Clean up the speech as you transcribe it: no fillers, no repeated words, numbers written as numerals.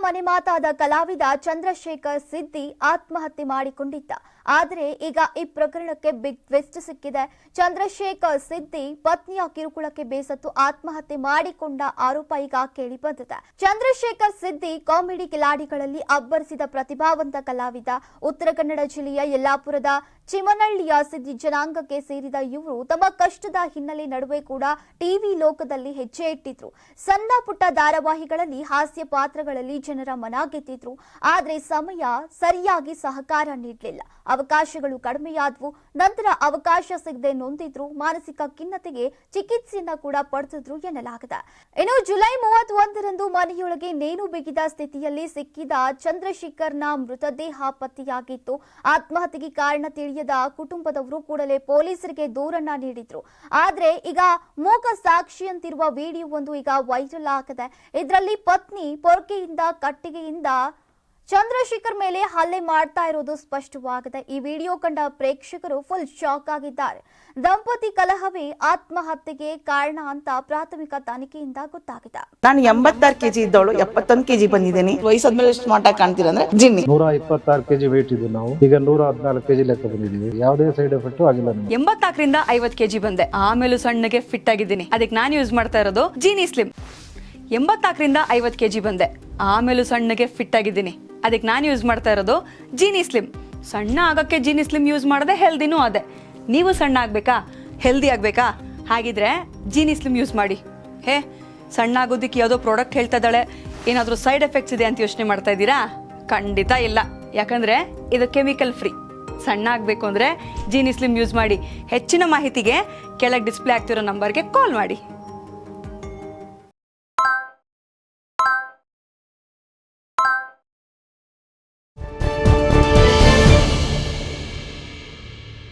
ಮನೆ ಮಾತಾದ ಕಲಾವಿದ ಚಂದ್ರಶೇಖರ್ ಸಿದ್ದಿ ಆತ್ಮಹತ್ಯೆ ಮಾಡಿಕೊಂಡಿದ್ದ. ಆದರೆ ಈಗ ಈ ಪ್ರಕರಣಕ್ಕೆ ಬಿಗ್ ಟ್ವಿಸ್ಟ್ ಸಿಕ್ಕಿದೆ. ಚಂದ್ರಶೇಖರ್ ಸಿದ್ದಿ ಪತ್ನಿಯ ಕಿರುಕುಳಕ್ಕೆ ಬೇಸತ್ತು ಆತ್ಮಹತ್ಯೆ ಮಾಡಿಕೊಂಡ ಆರೋಪ ಈಗ ಕೇಳಿ ಬಂದಿದೆ. ಚಂದ್ರಶೇಖರ್ ಸಿದ್ದಿ ಕಾಮಿಡಿ ಕಿಲಾಡಿಗಳಲ್ಲಿ ಅಬ್ಬರಿಸಿದ ಪ್ರತಿಭಾವಂತ ಕಲಾವಿದ. ಉತ್ತರ ಕನ್ನಡ ಜಿಲ್ಲೆಯ ಯಲ್ಲಾಪುರದ ಚಿಮನಹಳ್ಳಿಯ ಸಿದ್ದಿ ಜನಾಂಗಕ್ಕೆ ಸೇರಿದ ಇವರು ತಮ್ಮ ಕಷ್ಟದ ಹಿನ್ನೆಲೆ ನಡುವೆ ಕೂಡ ಟಿವಿ ಲೋಕದಲ್ಲಿ ಹೆಜ್ಜೆ ಇಟ್ಟಿದ್ರು. ಸಣ್ಣ ಪುಟ್ಟ ಧಾರಾವಾಹಿಗಳಲ್ಲಿ ಹಾಸ್ಯ ಪಾತ್ರಗಳಲ್ಲಿ ಜನರ ಮನ ಗೆದ್ದಿದ್ರು. ಆದರೆ ಸಮಯ ಸರಿಯಾಗಿ ಸಹಕಾರ ನೀಡಲಿಲ್ಲ. ಅವಕಾಶಗಳು ಕಡಿಮೆಯಾದವು. ನಂತರ ಅವಕಾಶ ಸಿಗದೆ ನೊಂದಿದ್ರು. ಮಾನಸಿಕ ಖಿನ್ನತೆಗೆ ಚಿಕಿತ್ಸೆಯನ್ನ ಕೂಡ ಪಡೆದಿದ್ರು ಎನ್ನಲಾಗಿದೆ. ಇನ್ನು ಜುಲೈ 31ರಂದು ಮನೆಯೊಳಗೆ ನೇಣು ಬಿಗಿದ ಸ್ಥಿತಿಯಲ್ಲಿ ಸಿಕ್ಕಿದ ಚಂದ್ರಶೇಖರ್ನ ಮೃತದೇಹ ಪತ್ತೆಯಾಗಿತ್ತು. ಆತ್ಮಹತ್ಯೆಗೆ ಕಾರಣ ತಿಳಿಯದ ಕುಟುಂಬದವರು ಕೂಡಲೇ ಪೊಲೀಸರಿಗೆ ದೂರನ್ನ ನೀಡಿದ್ರು. ಆದ್ರೆ ಈಗ ಮೂಕ ಸಾಕ್ಷಿಯಂತಿರುವ ವಿಡಿಯೋ ಒಂದು ಈಗ ವೈರಲ್ ಆಗಿದೆ. ಇದರಲ್ಲಿ ಪತ್ನಿ ಪೊರ್ಕೆಯಿಂದ ಕಟ್ಟಿಗೆಯಿಂದ ಚಂದ್ರಶೇಖರ್ ಮೇಲೆ ಹಲ್ಲೆ ಮಾಡ್ತಾ ಇರೋದು ಸ್ಪಷ್ಟವಾಗಿದೆ. ಈ ವಿಡಿಯೋ ಕಂಡ ಪ್ರೇಕ್ಷಕರು ಫುಲ್ ಶಾಕ್ ಆಗಿದ್ದಾರೆ. ದಂಪತಿ ಕಲಹವೇ ಆತ್ಮಹತ್ಯೆಗೆ ಕಾರಣ ಅಂತ ಪ್ರಾಥಮಿಕ ತನಿಖೆಯಿಂದ ಗೊತ್ತಾಗಿದೆ. ನಾನು 86 kg ಇದ್ದವಳು 71 kg ಬಂದಿದ್ದೀನಿ. ವಯಸ್ಸಾದ್ಮೇಲೆ ಸ್ಮಾರ್ಟ್ ಆಗಿ ಕಾಣ್ತೀರಾ ಅಂದ್ರೆ ಜಿನ್ನಿ. 126 kg ವೇಟ್ ಇದ್ದು ನಾವು ಈಗ 114 kg ಲೆಕ್ಕ ಬಂದಿದ್ದೀವಿ. ಯಾವುದೇ ಸೈಡ್ ಎಫೆಕ್ಟ್ ಆಗಿಲ್ಲ. 84ರಿಂದ 50 kg ಬಂದೆ. ಆಮೇಲೆ ಸಣ್ಣಗೆ ಫಿಟ್ ಆಗಿದ್ದೀನಿ. ಅದಕ್ಕೆ ನಾನು ಯೂಸ್ ಮಾಡ್ತಾ ಇರೋದು ಜೀನಿ ಸ್ಲಿಮ್. 84ರಿಂದ 50 kg ಬಂದೆ. ಆಮೇಲೆ ಸಣ್ಣಗೆ ಫಿಟ್ ಆಗಿದ್ದೀನಿ. ಅದಕ್ಕೆ ನಾನು ಯೂಸ್ ಮಾಡ್ತಾ ಇರೋದು ಜೀನಿ ಸ್ಲಿಮ್. ಸಣ್ಣ ಆಗಕ್ಕೆ ಜೀನಿ ಸ್ಲಿಮ್ ಯೂಸ್ ಮಾಡದೆ ಹೆಲ್ದಿನೂ ಅದೇ. ನೀವು ಸಣ್ಣ ಆಗ್ಬೇಕಾ, ಹೆಲ್ದಿ ಆಗ್ಬೇಕಾ? ಹಾಗಿದ್ರೆ ಜೀನಿ ಸ್ಲಿಮ್ ಯೂಸ್ ಮಾಡಿ. ಸಣ್ಣ ಆಗೋದಕ್ಕೆ ಯಾವುದೋ ಪ್ರಾಡಕ್ಟ್ ಹೇಳ್ತಾ ಇದ್ದಾಳೆ, ಏನಾದರೂ ಸೈಡ್ ಎಫೆಕ್ಟ್ಸ್ ಇದೆ ಅಂತ ಯೋಚನೆ ಮಾಡ್ತಾ ಇದ್ದೀರಾ? ಖಂಡಿತ ಇಲ್ಲ. ಯಾಕಂದ್ರೆ ಇದು ಕೆಮಿಕಲ್ ಫ್ರೀ. ಸಣ್ಣ ಆಗಬೇಕು ಅಂದರೆ ಜೀನಿ ಸ್ಲಿಮ್ ಯೂಸ್ ಮಾಡಿ. ಹೆಚ್ಚಿನ ಮಾಹಿತಿಗೆ ಕೆಳಗೆ ಡಿಸ್ಪ್ಲೇ ಆಗ್ತಿರೋ ನಂಬರ್ಗೆ ಕಾಲ್ ಮಾಡಿ.